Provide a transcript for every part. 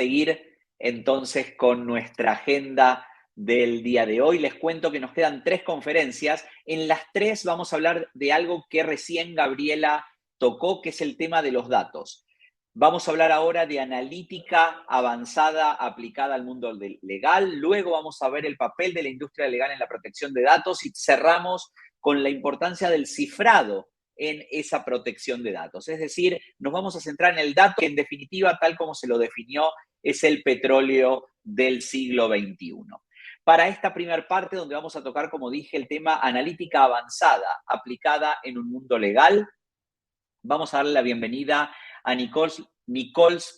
seguir entonces con nuestra agenda del día de hoy. Les cuento que nos quedan 3 conferencias. En las 3 vamos a hablar de algo que recién Gabriela tocó, que es el tema de los datos. Vamos a hablar ahora de analítica avanzada aplicada al mundo legal. Luego vamos a ver el papel de la industria legal en la protección de datos y cerramos con la importancia del cifrado en esa protección de datos. Es decir, nos vamos a centrar en el dato que en definitiva, tal como se lo definió, es el petróleo del siglo XXI. Para esta primera parte, donde vamos a tocar, como dije, el tema analítica avanzada aplicada en un mundo legal, vamos a darle la bienvenida a Nicols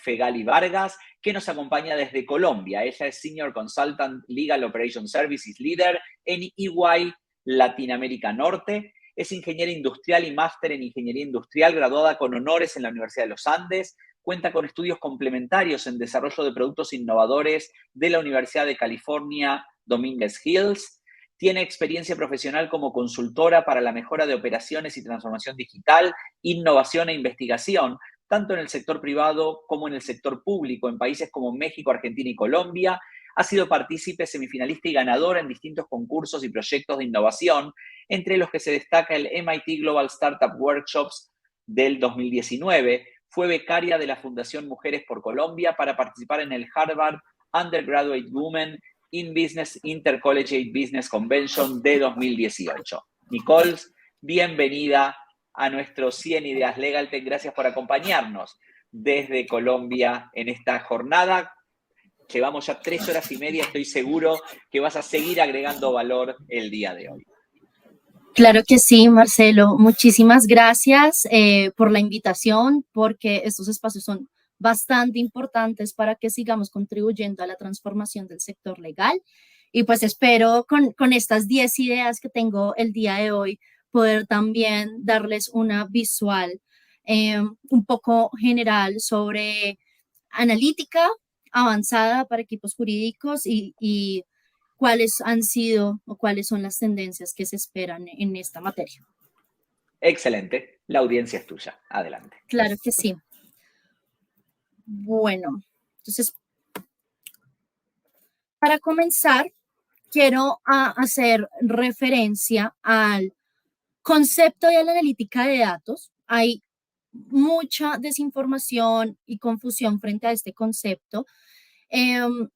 Fegali Vargas, que nos acompaña desde Colombia. Ella es Senior Consultant Legal Operation Services Leader en EY Latinoamérica Norte. Es ingeniera industrial y máster en ingeniería industrial, graduada con honores en la Universidad de los Andes. Cuenta con estudios complementarios en desarrollo de productos innovadores de la Universidad de California, Dominguez Hills. Tiene experiencia profesional como consultora para la mejora de operaciones y transformación digital, innovación e investigación, tanto en el sector privado como en el sector público, en países como México, Argentina y Colombia. Ha sido partícipe, semifinalista y ganadora en distintos concursos y proyectos de innovación, entre los que se destaca el MIT Global Startup Workshops del 2019. Fue becaria de la Fundación Mujeres por Colombia para participar en el Harvard Undergraduate Women in Business Intercollegiate Business Convention de 2018. Nicols, bienvenida a nuestro 100 Ideas Legal Tech. Gracias por acompañarnos desde Colombia en esta jornada. Llevamos ya 3 horas y media. Estoy seguro que vas a seguir agregando valor el día de hoy. Claro que sí, Marcelo. Muchísimas gracias por la invitación, porque estos espacios son bastante importantes para que sigamos contribuyendo a la transformación del sector legal. Y pues espero con estas 10 ideas que tengo el día de hoy poder también darles una visual un poco general sobre analítica avanzada para equipos jurídicos y cuáles han sido o cuáles son las tendencias que se esperan en esta materia. Excelente. La audiencia es tuya. Adelante. Claro que sí. Bueno, entonces, para comenzar, quiero hacer referencia al concepto de la analítica de datos. Hay mucha desinformación y confusión frente a este concepto,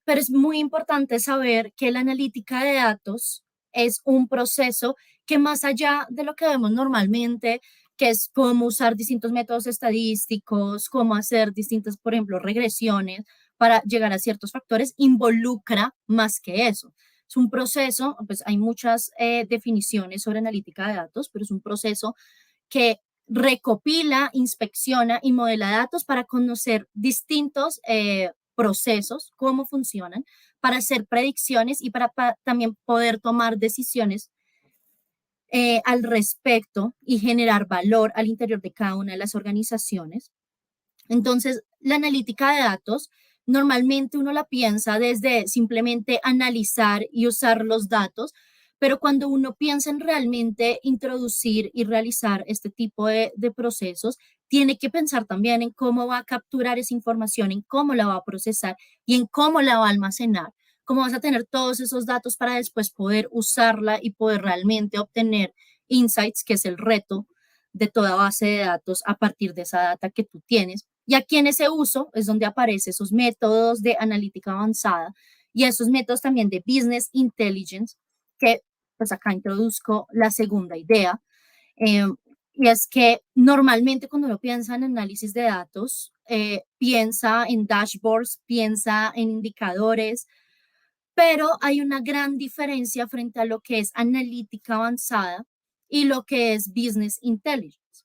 pero es muy importante saber que la analítica de datos es un proceso que más allá de lo que vemos normalmente, que es cómo usar distintos métodos estadísticos, cómo hacer distintas, por ejemplo, regresiones para llegar a ciertos factores, involucra más que eso. Es un proceso, pues hay muchas definiciones sobre analítica de datos, pero es un proceso que recopila, inspecciona y modela datos para conocer distintos procesos, cómo funcionan, para hacer predicciones y para también poder tomar decisiones al respecto y generar valor al interior de cada una de las organizaciones. Entonces, la analítica de datos, normalmente uno la piensa desde simplemente analizar y usar los datos, pero cuando uno piensa en realmente introducir y realizar este tipo de procesos, tiene que pensar también en cómo va a capturar esa información, en cómo la va a procesar y en cómo la va a almacenar. Cómo vas a tener todos esos datos para después poder usarla y poder realmente obtener insights, que es el reto de toda base de datos a partir de esa data que tú tienes. Y aquí en ese uso es donde aparecen esos métodos de analítica avanzada y esos métodos también de business intelligence, que pues acá introduzco la segunda idea, y es que normalmente cuando uno piensa en análisis de datos, piensa en dashboards, piensa en indicadores, pero hay una gran diferencia frente a lo que es analítica avanzada y lo que es business intelligence.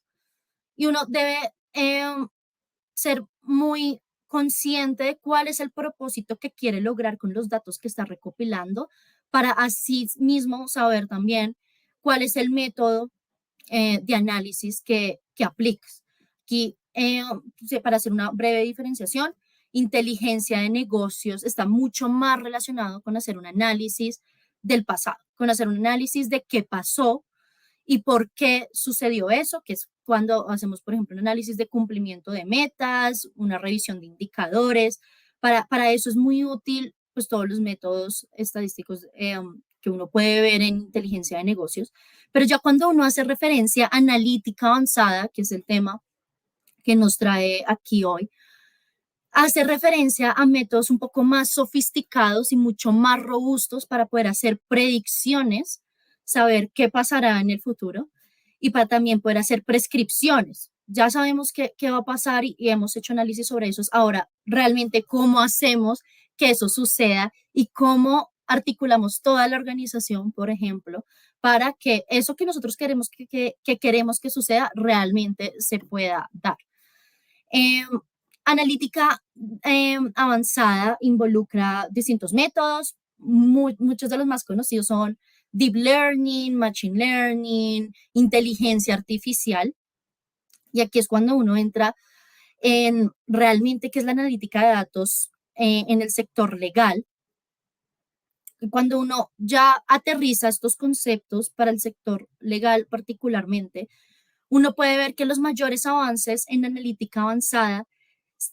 Y uno debe ser muy consciente de cuál es el propósito que quiere lograr con los datos que está recopilando para así mismo saber también cuál es el método de análisis que aplicas. Aquí, para hacer una breve diferenciación, inteligencia de negocios está mucho más relacionado con hacer un análisis del pasado, con hacer un análisis de qué pasó y por qué sucedió eso, que es cuando hacemos, por ejemplo, un análisis de cumplimiento de metas, una revisión de indicadores, Para eso es muy útil pues todos los métodos estadísticos que uno puede ver en inteligencia de negocios, pero ya cuando uno hace referencia a analítica avanzada, que es el tema que nos trae aquí hoy, hace referencia a métodos un poco más sofisticados y mucho más robustos para poder hacer predicciones, saber qué pasará en el futuro y para también poder hacer prescripciones. Ya sabemos qué va a pasar y hemos hecho análisis sobre eso. Ahora, realmente, ¿cómo hacemos que eso suceda y cómo articulamos toda la organización, por ejemplo, para que eso que nosotros queremos que queremos que suceda realmente se pueda dar? Eh, Analítica avanzada involucra distintos métodos. Muchos de los más conocidos son Deep Learning, Machine Learning, inteligencia artificial. Y aquí es cuando uno entra en realmente qué es la analítica de datos en el sector legal. Y cuando uno ya aterriza estos conceptos para el sector legal particularmente, uno puede ver que los mayores avances en analítica avanzada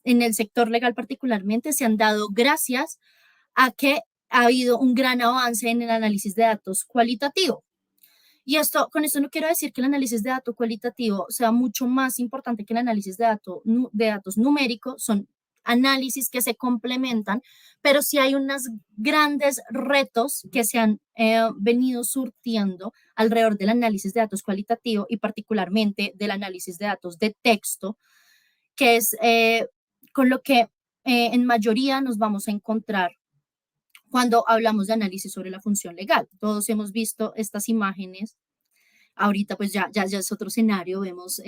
en el sector legal particularmente se han dado gracias a que ha habido un gran avance en el análisis de datos cualitativo. Y con esto no quiero decir que el análisis de datos cualitativo sea mucho más importante que el análisis de datos numéricos, son análisis que se complementan, pero sí hay unos grandes retos que se han venido surtiendo alrededor del análisis de datos cualitativo y particularmente del análisis de datos de texto, que es con lo que en mayoría nos vamos a encontrar cuando hablamos de análisis sobre la función legal. Todos hemos visto estas imágenes. Ahorita pues ya es otro escenario, vemos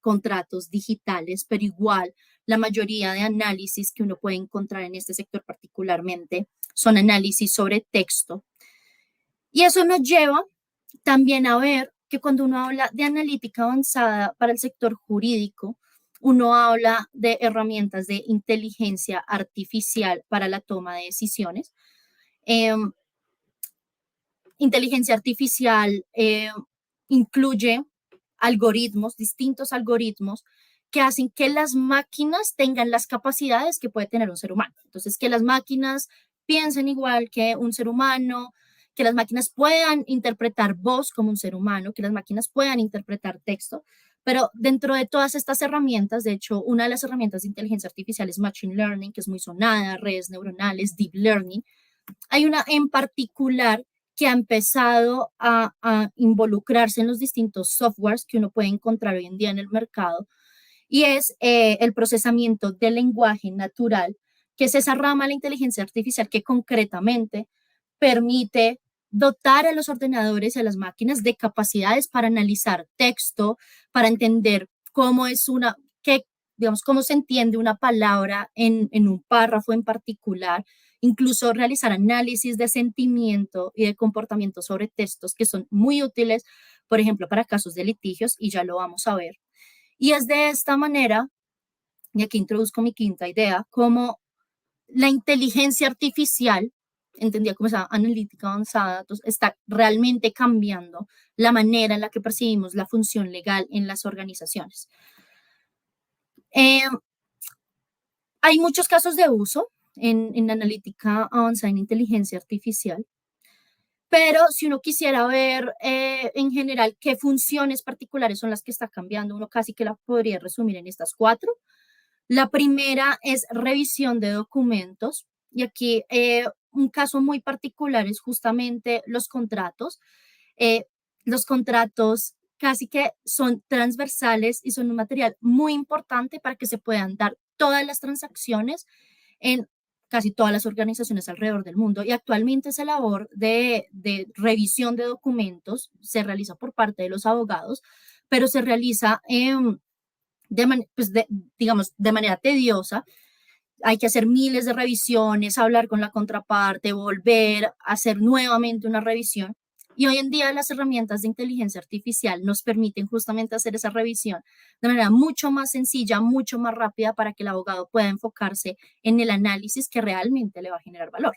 contratos digitales, pero igual la mayoría de análisis que uno puede encontrar en este sector particularmente son análisis sobre texto. Y eso nos lleva también a ver que cuando uno habla de analítica avanzada para el sector jurídico, uno habla de herramientas de inteligencia artificial para la toma de decisiones. Inteligencia artificial incluye algoritmos, distintos algoritmos que hacen que las máquinas tengan las capacidades que puede tener un ser humano. Entonces, que las máquinas piensen igual que un ser humano, que las máquinas puedan interpretar voz como un ser humano, que las máquinas puedan interpretar texto, pero dentro de todas estas herramientas, de hecho, una de las herramientas de inteligencia artificial es Machine Learning, que es muy sonada, redes neuronales, Deep Learning. Hay una en particular que ha empezado a involucrarse en los distintos softwares que uno puede encontrar hoy en día en el mercado, y es el procesamiento del lenguaje natural, que es esa rama de la inteligencia artificial que concretamente permite dotar a los ordenadores y a las máquinas de capacidades para analizar texto, para entender cómo es digamos, cómo se entiende una palabra en un párrafo en particular, incluso realizar análisis de sentimiento y de comportamiento sobre textos que son muy útiles, por ejemplo, para casos de litigios, y ya lo vamos a ver. Y es de esta manera, y aquí introduzco mi quinta idea, como la inteligencia artificial, entendida como esa analítica avanzada, está realmente cambiando la manera en la que percibimos la función legal en las organizaciones. Hay muchos casos de uso en analítica avanzada en inteligencia artificial, pero si uno quisiera ver en general qué funciones particulares son las que está cambiando, uno casi que la podría resumir en estas cuatro. La primera es revisión de documentos, y aquí un caso muy particular es justamente los contratos. Los contratos casi que son transversales y son un material muy importante para que se puedan dar todas las transacciones en casi todas las organizaciones alrededor del mundo. Y actualmente esa labor de revisión de documentos se realiza por parte de los abogados, pero se realiza digamos, de manera tediosa. Hay que hacer miles de revisiones, hablar con la contraparte, volver a hacer nuevamente una revisión. Y hoy en día las herramientas de inteligencia artificial nos permiten justamente hacer esa revisión de manera mucho más sencilla, mucho más rápida, para que el abogado pueda enfocarse en el análisis que realmente le va a generar valor.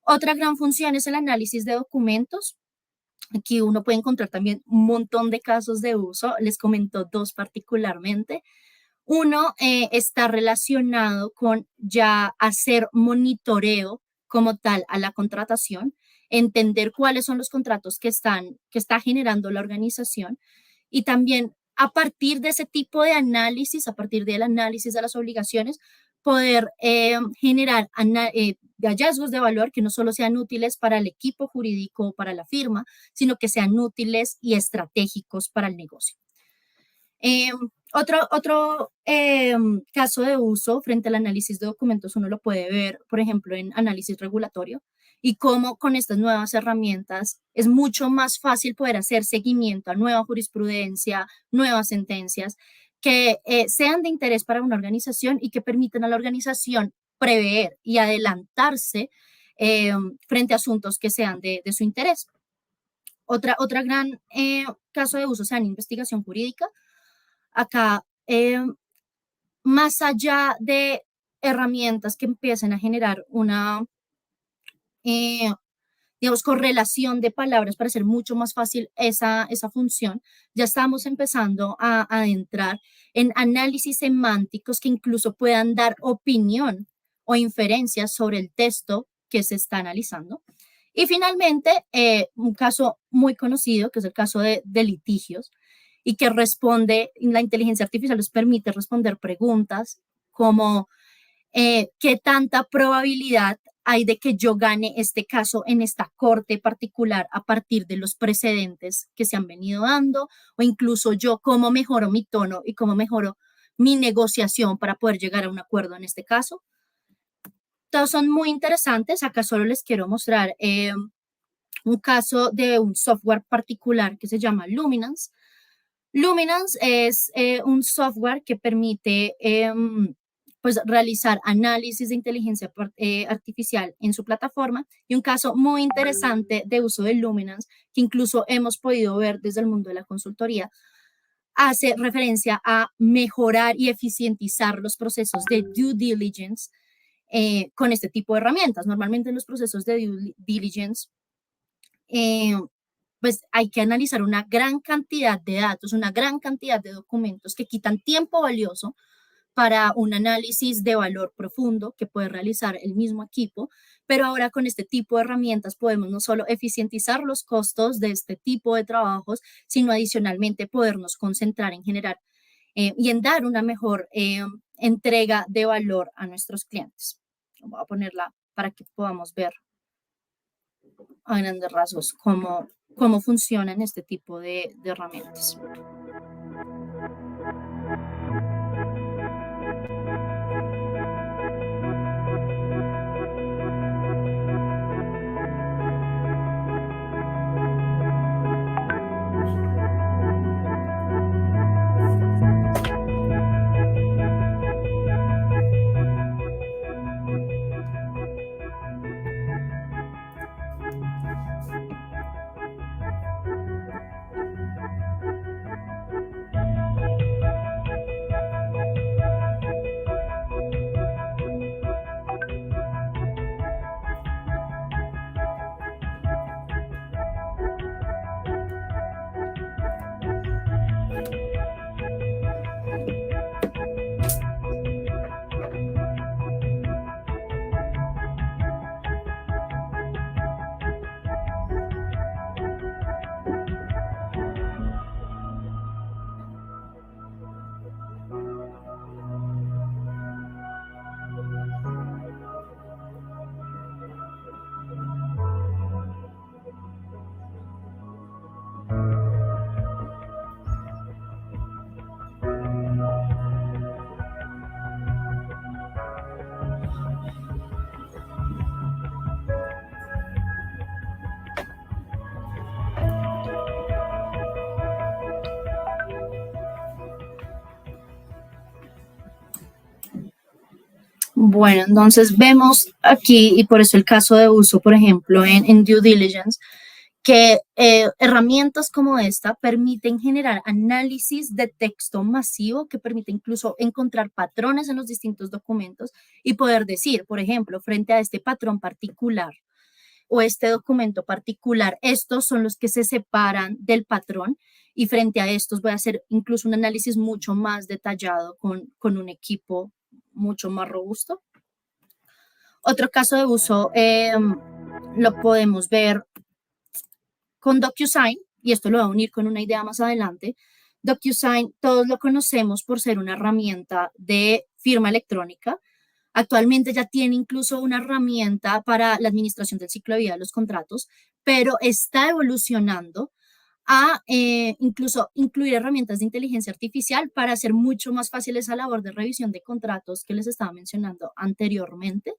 Otra gran función es el análisis de documentos. Aquí uno puede encontrar también un montón de casos de uso. Les comento dos particularmente. Uno está relacionado con ya hacer monitoreo como tal a la contratación, entender cuáles son los contratos que está generando la organización y también a partir de ese tipo de análisis, a partir del análisis de las obligaciones, poder generar hallazgos de valor que no solo sean útiles para el equipo jurídico o para la firma, sino que sean útiles y estratégicos para el negocio. Otro caso de uso frente al análisis de documentos, uno lo puede ver, por ejemplo, en análisis regulatorio y cómo con estas nuevas herramientas es mucho más fácil poder hacer seguimiento a nueva jurisprudencia, nuevas sentencias que sean de interés para una organización y que permitan a la organización prever y adelantarse frente a asuntos que sean de su interés. Otra gran caso de uso sea en investigación jurídica. Acá, más allá de herramientas que empiecen a generar una, eh, digamos, correlación de palabras para hacer mucho más fácil esa función, ya estamos empezando a adentrar en análisis semánticos que incluso puedan dar opinión o inferencias sobre el texto que se está analizando. Y finalmente, un caso muy conocido, que es el caso de litigios, y que la inteligencia artificial les permite responder preguntas como qué tanta probabilidad hay de que yo gane este caso en esta corte particular a partir de los precedentes que se han venido dando, o incluso yo cómo mejoro mi tono y cómo mejoro mi negociación para poder llegar a un acuerdo en este caso. Todos son muy interesantes. Acá solo les quiero mostrar un caso de un software particular que se llama Luminance. Luminance es un software que permite pues, realizar análisis de inteligencia artificial en su plataforma, y un caso muy interesante de uso de Luminance, que incluso hemos podido ver desde el mundo de la consultoría, hace referencia a mejorar y eficientizar los procesos de due diligence con este tipo de herramientas. Normalmente en los procesos de due diligence, pues hay que analizar una gran cantidad de datos, una gran cantidad de documentos que quitan tiempo valioso para un análisis de valor profundo que puede realizar el mismo equipo, pero ahora con este tipo de herramientas podemos no solo eficientizar los costos de este tipo de trabajos, sino adicionalmente podernos concentrar en generar y en dar una mejor entrega de valor a nuestros clientes. Voy a ponerla para que podamos ver a grandes rasgos cómo funcionan este tipo de herramientas. Bueno, entonces vemos aquí, y por eso el caso de uso, por ejemplo, en due diligence, que herramientas como esta permiten generar análisis de texto masivo que permite incluso encontrar patrones en los distintos documentos y poder decir, por ejemplo, frente a este patrón particular o este documento particular, estos son los que se separan del patrón, y frente a estos voy a hacer incluso un análisis mucho más detallado con un equipo mucho más robusto. Otro caso de uso lo podemos ver con DocuSign, y esto lo voy a unir con una idea más adelante. DocuSign, todos lo conocemos por ser una herramienta de firma electrónica. Actualmente ya tiene incluso una herramienta para la administración del ciclo de vida de los contratos, pero está evolucionando a incluso incluir herramientas de inteligencia artificial para hacer mucho más fácil esa labor de revisión de contratos que les estaba mencionando anteriormente.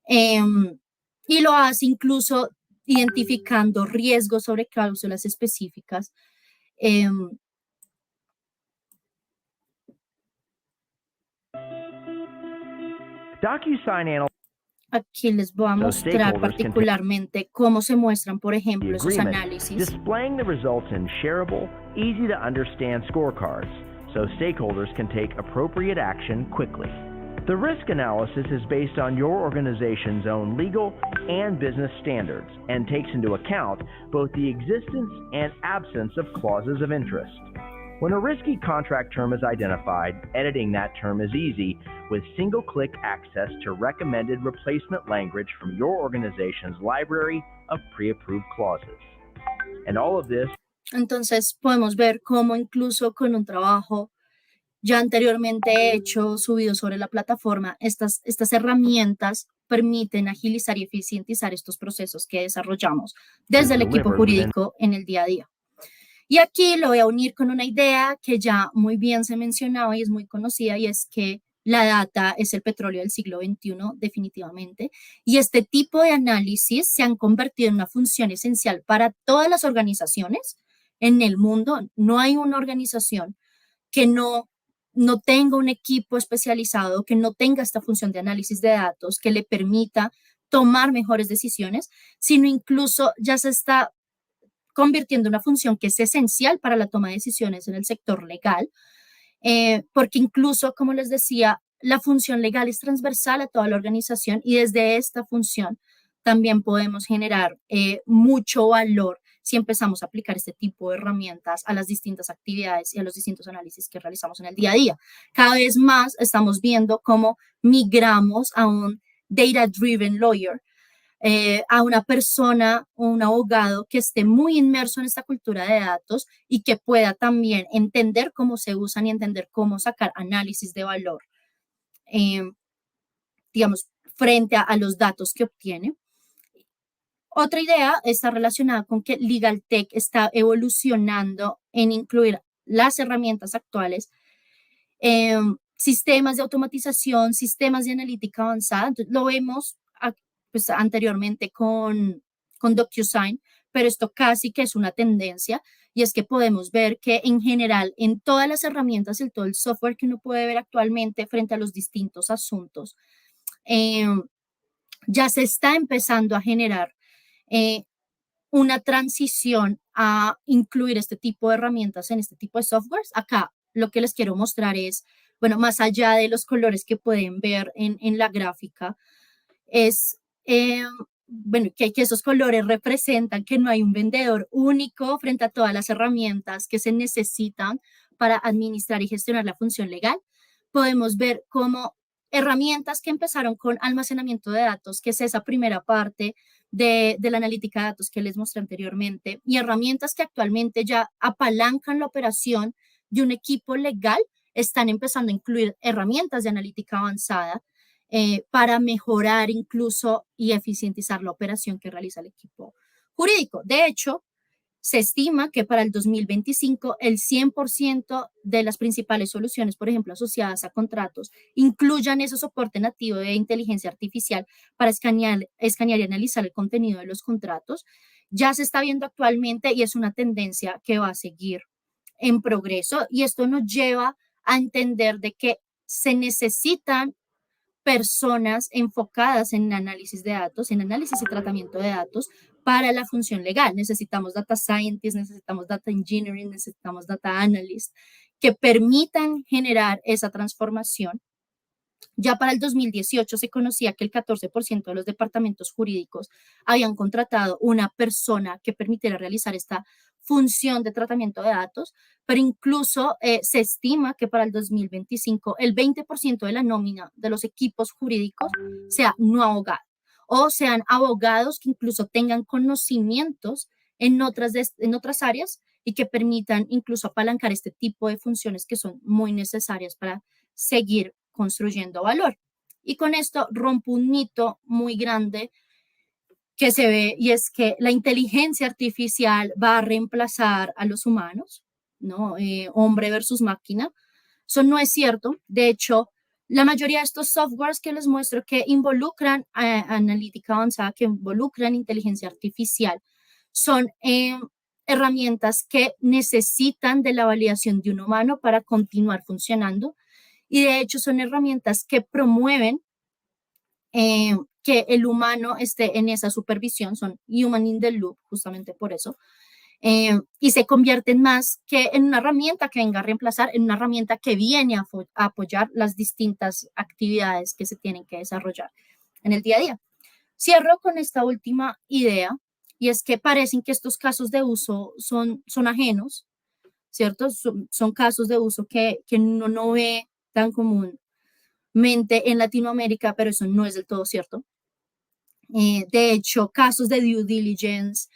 Y lo hace incluso identificando riesgos sobre cláusulas específicas. DocuSign Aquí les voy a mostrar particularmente cómo se muestran, por ejemplo, esos análisis. displaying the results in shareable, easy to understand scorecards, so stakeholders can take appropriate action quickly. The risk analysis is based on your organization's own legal and business standards and takes into account both the existence and absence of clauses of interest. When a risky contract term is identified, editing that term is easy with single-click access to recommended replacement language from your organization's library of pre-approved clauses. And all of this. Entonces podemos ver cómo incluso con un trabajo ya anteriormente hecho, subido sobre la plataforma, estas herramientas permiten agilizar y eficientizar estos procesos que desarrollamos desde el equipo jurídico en el día a día. Y aquí lo voy a unir con una idea que ya muy bien se mencionaba y es muy conocida, y es que la data es el petróleo del siglo XXI, definitivamente. Y este tipo de análisis se han convertido en una función esencial para todas las organizaciones en el mundo. No hay una organización que no tenga un equipo especializado, que no tenga esta función de análisis de datos, que le permita tomar mejores decisiones, sino incluso ya se está convirtiendo en una función que es esencial para la toma de decisiones en el sector legal, porque incluso, como les decía, la función legal es transversal a toda la organización y desde esta función también podemos generar mucho valor si empezamos a aplicar este tipo de herramientas a las distintas actividades y a los distintos análisis que realizamos en el día a día. Cada vez más estamos viendo cómo migramos a un data-driven lawyer, a una persona o un abogado que esté muy inmerso en esta cultura de datos y que pueda también entender cómo se usan y entender cómo sacar análisis de valor, digamos, frente a los datos que obtiene. Otra idea está relacionada con que Legal Tech está evolucionando en incluir las herramientas actuales, sistemas de automatización, sistemas de analítica avanzada. Entonces, lo vemos pues, anteriormente con DocuSign, pero esto casi que es una tendencia, y es que podemos ver que en general en todas las herramientas y todo el software que uno puede ver actualmente frente a los distintos asuntos, ya se está empezando a generar una transición a incluir este tipo de herramientas en este tipo de softwares. Acá lo que les quiero mostrar es, bueno, más allá de los colores que pueden ver en la gráfica, es, bueno, que esos colores representan que no hay un vendedor único frente a todas las herramientas que se necesitan para administrar y gestionar la función legal. Podemos ver cómo herramientas que empezaron con almacenamiento de datos, que es esa primera parte de la analítica de datos que les mostré anteriormente, y herramientas que actualmente ya apalancan la operación de un equipo legal, están empezando a incluir herramientas de analítica avanzada para mejorar incluso y eficientizar la operación que realiza el equipo jurídico. De hecho, se estima que para el 2025 el 100% de las principales soluciones, por ejemplo, asociadas a contratos, incluyan ese soporte nativo de inteligencia artificial para escanear y analizar el contenido de los contratos. Ya se está viendo actualmente y es una tendencia que va a seguir en progreso, y esto nos lleva a entender de que se necesitan personas enfocadas en análisis de datos, en análisis y tratamiento de datos para la función legal. Necesitamos data scientists, necesitamos data engineering, necesitamos data analysts que permitan generar esa transformación. Ya para el 2018 se conocía que el 14% de los departamentos jurídicos habían contratado una persona que permitiera realizar esta función de tratamiento de datos, pero incluso se estima que para el 2025 el 20% de la nómina de los equipos jurídicos sea no abogado o sean abogados que incluso tengan conocimientos en otras áreas y que permitan incluso apalancar este tipo de funciones que son muy necesarias para seguir construyendo valor. Y con esto rompo un mito muy grande que se ve, y es que la inteligencia artificial va a reemplazar a los humanos, ¿no? Hombre versus máquina. Eso no es cierto. De hecho, la mayoría de estos softwares que les muestro que involucran analítica avanzada, que involucran inteligencia artificial, son herramientas que necesitan de la validación de un humano para continuar funcionando. Y de hecho son herramientas que promueven que el humano esté en esa supervisión, son human in the loop, justamente por eso, y se convierten más que en una herramienta que venga a reemplazar, en una herramienta que viene a apoyar las distintas actividades que se tienen que desarrollar en el día a día. Cierro con esta última idea, y es que parecen que estos casos de uso son ajenos, ¿cierto? Son casos de uso que uno no ve tan comúnmente en Latinoamérica, pero eso no es del todo cierto. De hecho, casos de due diligence,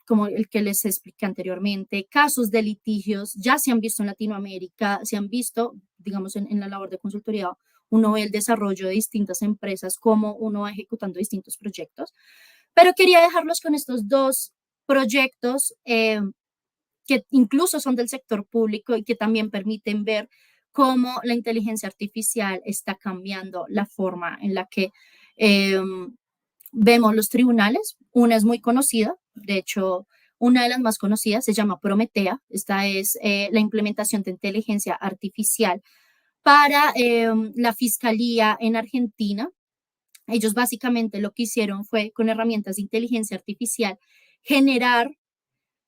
como el que les expliqué anteriormente, casos de litigios ya se han visto en Latinoamérica, se han visto, digamos, en la labor de consultoría, uno ve el desarrollo de distintas empresas, cómo uno va ejecutando distintos proyectos. Pero quería dejarlos con estos dos proyectos que incluso son del sector público y que también permiten ver cómo la inteligencia artificial está cambiando la forma en la que vemos los tribunales. Una es muy conocida, de hecho, una de las más conocidas se llama Prometea. Esta es la implementación de inteligencia artificial para la fiscalía en Argentina. Ellos básicamente lo que hicieron fue, con herramientas de inteligencia artificial, generar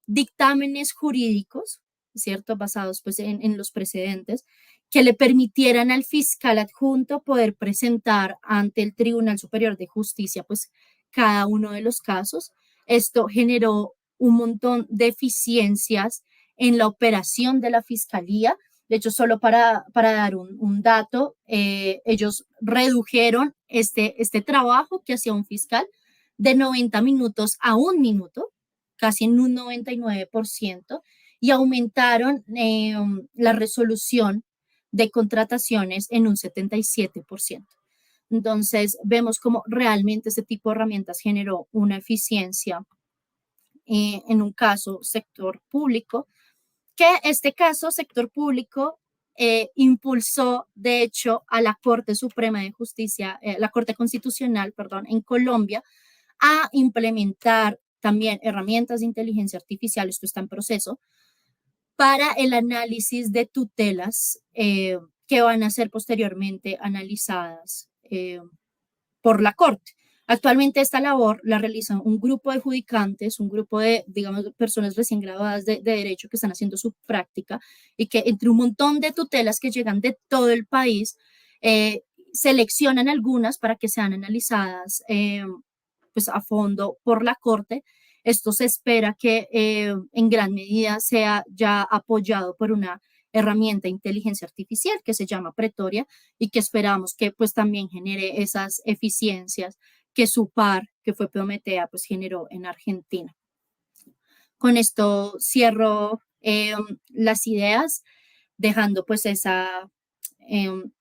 dictámenes jurídicos, ¿cierto? Basados pues en los precedentes, que le permitieran al fiscal adjunto poder presentar ante el Tribunal Superior de Justicia pues cada uno de los casos. Esto generó un montón de eficiencias en la operación de la fiscalía. De hecho, solo para dar un dato, ellos redujeron este trabajo que hacía un fiscal de 90 minutos a 1 minuto, casi en un 99%, y aumentaron la resolución de contrataciones en un 77%. Entonces, vemos cómo realmente este tipo de herramientas generó una eficiencia en un caso sector público, que este caso sector público impulsó, de hecho, a la Corte Suprema de Justicia, la Corte Constitucional, perdón, en Colombia, a implementar también herramientas de inteligencia artificial, esto está en proceso, para el análisis de tutelas que van a ser posteriormente analizadas por la Corte. Actualmente esta labor la realizan un grupo de judicantes, un grupo de, digamos, personas recién graduadas de derecho que están haciendo su práctica y que entre un montón de tutelas que llegan de todo el país, seleccionan algunas para que sean analizadas pues a fondo por la Corte. Esto se espera que en gran medida sea ya apoyado por una herramienta de inteligencia artificial que se llama Pretoria y que esperamos que pues también genere esas eficiencias que su par, que fue Prometea, pues generó en Argentina. Con esto cierro las ideas, dejando pues esa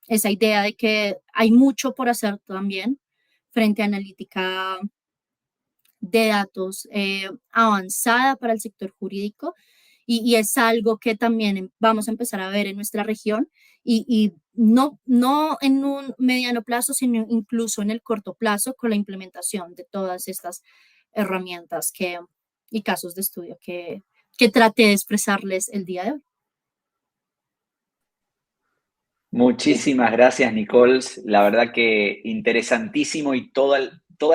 idea de que hay mucho por hacer también frente a analítica de datos avanzada para el sector jurídico y es algo que también vamos a empezar a ver en nuestra región y no en un mediano plazo, sino incluso en el corto plazo con la implementación de todas estas herramientas y casos de estudio que traté de expresarles el día de hoy. Muchísimas gracias, Nicole. La verdad que interesantísimo y toda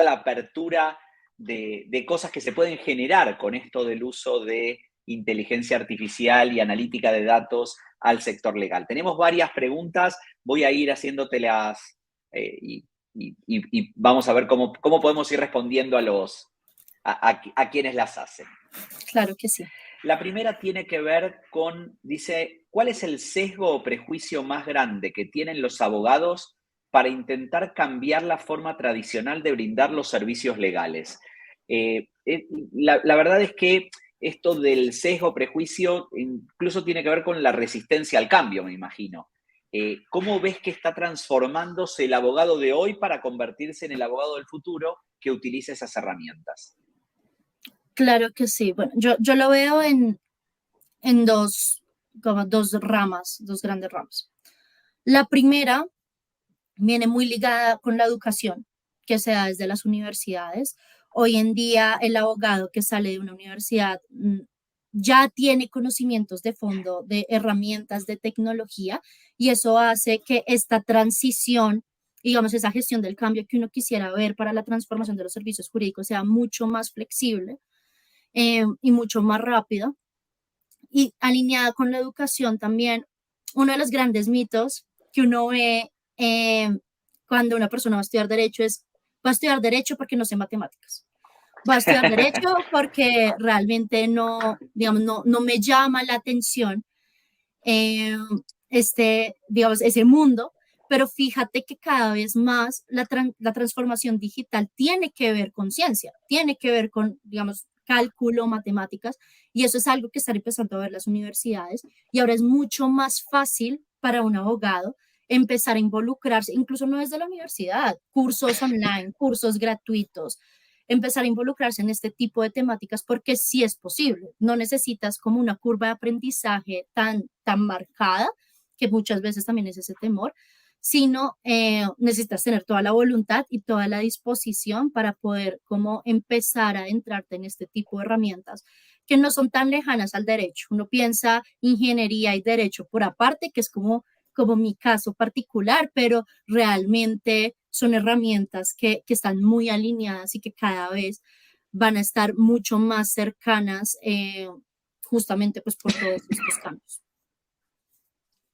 la apertura de cosas que se pueden generar con esto del uso de inteligencia artificial y analítica de datos al sector legal. Tenemos varias preguntas, voy a ir haciéndotelas y vamos a ver cómo podemos ir respondiendo a quienes las hacen. Claro que sí. La primera tiene que ver con, dice, ¿cuál es el sesgo o prejuicio más grande que tienen los abogados para intentar cambiar la forma tradicional de brindar los servicios legales? La verdad es que esto del sesgo o prejuicio incluso tiene que ver con la resistencia al cambio, me imagino. ¿Cómo ves que está transformándose el abogado de hoy para convertirse en el abogado del futuro que utiliza esas herramientas? Claro que sí. Bueno, yo lo veo en como dos ramas, dos grandes ramas. La primera viene muy ligada con la educación que se da desde las universidades. Hoy en día el abogado que sale de una universidad ya tiene conocimientos de fondo de herramientas de tecnología y eso hace que esta transición, digamos, esa gestión del cambio que uno quisiera ver para la transformación de los servicios jurídicos sea mucho más flexible y mucho más rápida. Y alineada con la educación también, uno de los grandes mitos que uno ve cuando una persona va a estudiar derecho es, va a estudiar derecho porque no sé matemáticas. Va a estudiar derecho porque realmente no, digamos, no me llama la atención digamos, ese mundo, pero fíjate que cada vez más la transformación digital tiene que ver con ciencia, tiene que ver con, digamos, cálculo, matemáticas, y eso es algo que están empezando a ver las universidades, y ahora es mucho más fácil para un abogado empezar a involucrarse, incluso no desde la universidad, cursos online, cursos gratuitos, empezar a involucrarse en este tipo de temáticas porque sí es posible. No necesitas como una curva de aprendizaje tan marcada, que muchas veces también es ese temor, sino necesitas tener toda la voluntad y toda la disposición para poder como empezar a adentrarte en este tipo de herramientas que no son tan lejanas al derecho. Uno piensa ingeniería y derecho por aparte, que es como mi caso particular, pero realmente son herramientas que están muy alineadas y que cada vez van a estar mucho más cercanas justamente pues por todos estos cambios.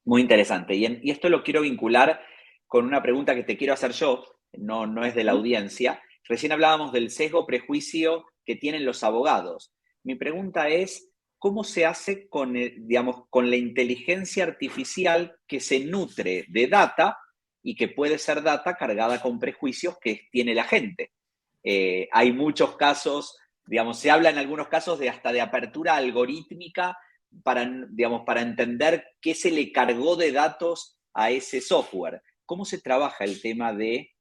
Muy interesante. Y esto lo quiero vincular con una pregunta que te quiero hacer yo, no es de la audiencia. Recién hablábamos del sesgo prejuicio que tienen los abogados. Mi pregunta es, ¿cómo se hace con, digamos, con la inteligencia artificial que se nutre de data y que puede ser data cargada con prejuicios que tiene la gente? Hay muchos casos, digamos, se habla en algunos casos de hasta de apertura algorítmica para, digamos, para entender qué se le cargó de datos a ese software. ¿Cómo se trabaja el tema de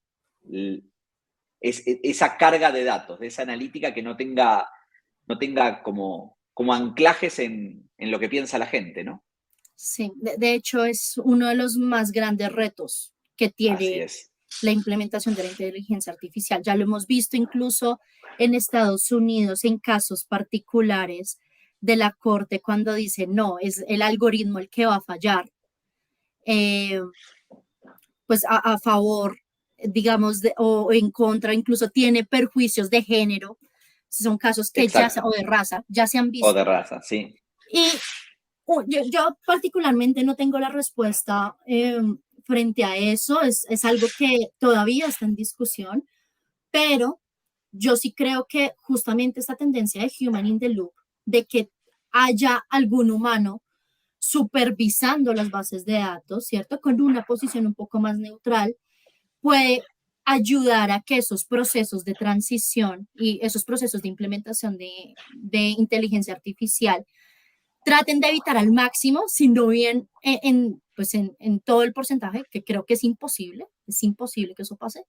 esa carga de datos, de esa analítica que no tenga como anclajes en lo que piensa la gente, ¿no? Sí, de hecho es uno de los más grandes retos que tiene la implementación de la inteligencia artificial. Ya lo hemos visto incluso en Estados Unidos en casos particulares de la corte cuando dice no, es el algoritmo el que va a fallar, pues a favor, digamos, o en contra, incluso tiene perjuicios de género. Son casos que o de raza, ya se han visto. O de raza, sí. Y yo particularmente no tengo la respuesta frente a eso, es algo que todavía está en discusión, pero yo sí creo que justamente esta tendencia de human in the loop, de que haya algún humano supervisando las bases de datos, ¿cierto? Con una posición un poco más neutral, puede ayudar a que esos procesos de transición y esos procesos de implementación de inteligencia artificial traten de evitar al máximo, si no bien pues en todo el porcentaje, que creo que es imposible que eso pase,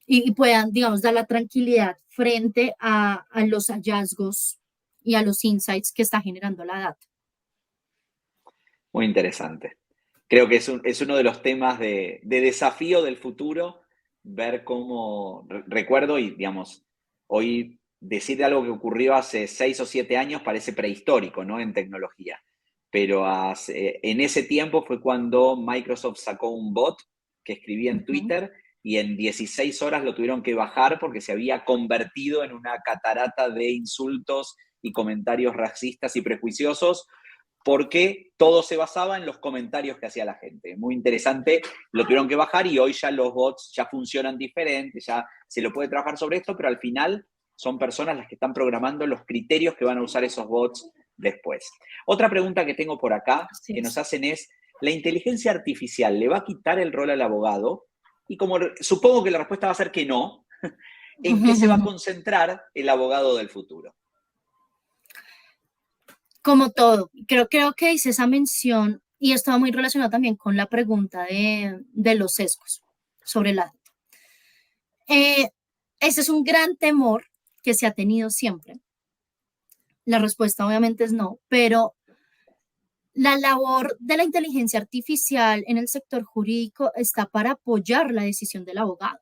y puedan, digamos, dar la tranquilidad frente a los hallazgos y a los insights que está generando la data. Muy interesante. Creo que es uno de los temas de desafío del futuro, ver cómo, recuerdo y, digamos, hoy decir algo que ocurrió hace 6 o 7 años parece prehistórico, ¿no? En tecnología. Pero en ese tiempo fue cuando Microsoft sacó un bot que escribía en Twitter y en 16 horas lo tuvieron que bajar porque se había convertido en una catarata de insultos y comentarios racistas y prejuiciosos, porque todo se basaba en los comentarios que hacía la gente. Muy interesante, lo tuvieron que bajar y hoy ya los bots ya funcionan diferente, ya se lo puede trabajar sobre esto, pero al final son personas las que están programando los criterios que van a usar esos bots después. Otra pregunta que tengo por acá, que nos hacen es, ¿la inteligencia artificial le va a quitar el rol al abogado? Y como supongo que la respuesta va a ser que no, ¿en qué se va a concentrar el abogado del futuro? Como todo, creo que hice esa mención y estaba muy relacionado también con la pregunta de los sesgos sobre la data. Ese es un gran temor que se ha tenido siempre. La respuesta obviamente es no, pero la labor de la inteligencia artificial en el sector jurídico está para apoyar la decisión del abogado.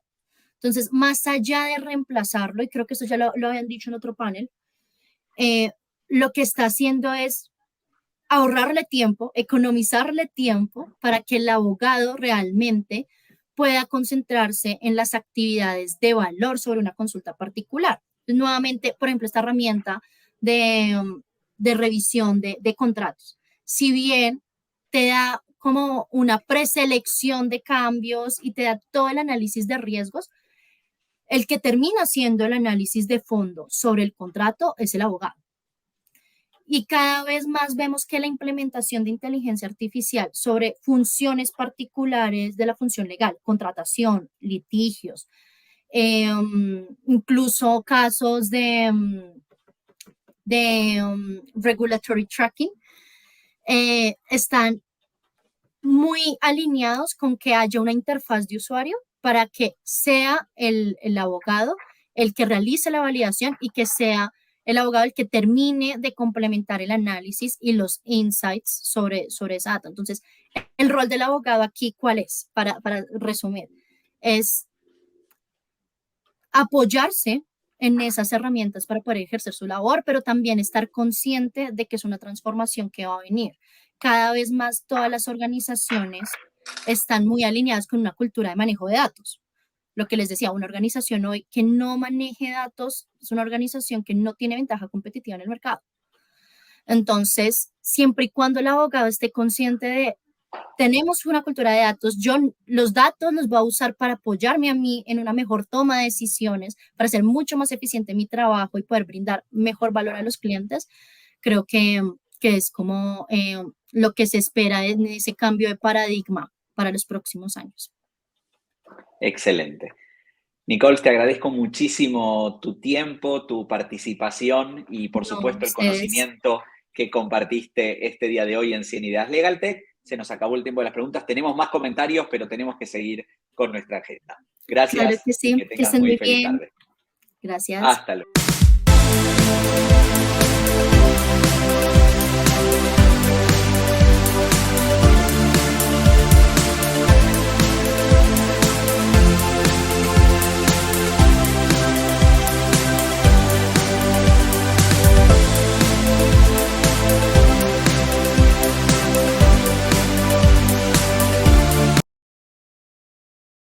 Entonces, más allá de reemplazarlo, y creo que eso ya lo habían dicho en otro panel, lo que está haciendo es ahorrarle tiempo, economizarle tiempo para que el abogado realmente pueda concentrarse en las actividades de valor sobre una consulta particular. Entonces, nuevamente, por ejemplo, esta herramienta de revisión de contratos, si bien te da como una preselección de cambios y te da todo el análisis de riesgos, el que termina haciendo el análisis de fondo sobre el contrato es el abogado. Y cada vez más vemos que la implementación de inteligencia artificial sobre funciones particulares de la función legal, contratación, litigios, incluso casos de regulatory tracking, están muy alineados con que haya una interfaz de usuario para que sea el abogado el que realice la validación y que sea el abogado el que termine de complementar el análisis y los insights sobre esa data. Entonces, el rol del abogado aquí, ¿cuál es? Para resumir, es apoyarse en esas herramientas para poder ejercer su labor, pero también estar consciente de que es una transformación que va a venir. Cada vez más todas las organizaciones están muy alineadas con una cultura de manejo de datos. Lo que les decía, una organización hoy que no maneje datos es una organización que no tiene ventaja competitiva en el mercado. Entonces, siempre y cuando el abogado esté consciente de tenemos una cultura de datos, yo los datos los voy a usar para apoyarme a mí en una mejor toma de decisiones, para hacer mucho más eficiente mi trabajo y poder brindar mejor valor a los clientes, creo que es como lo que se espera en ese cambio de paradigma para los próximos años. Excelente. Nicole, te agradezco muchísimo tu tiempo, tu participación y, por supuesto, el conocimiento que compartiste este día de hoy en 100 Ideas LegalTech. Se nos acabó el tiempo de las preguntas. Tenemos más comentarios, pero tenemos que seguir con nuestra agenda. Gracias. Claro que sí, que estén muy feliz tarde. Gracias. Hasta luego.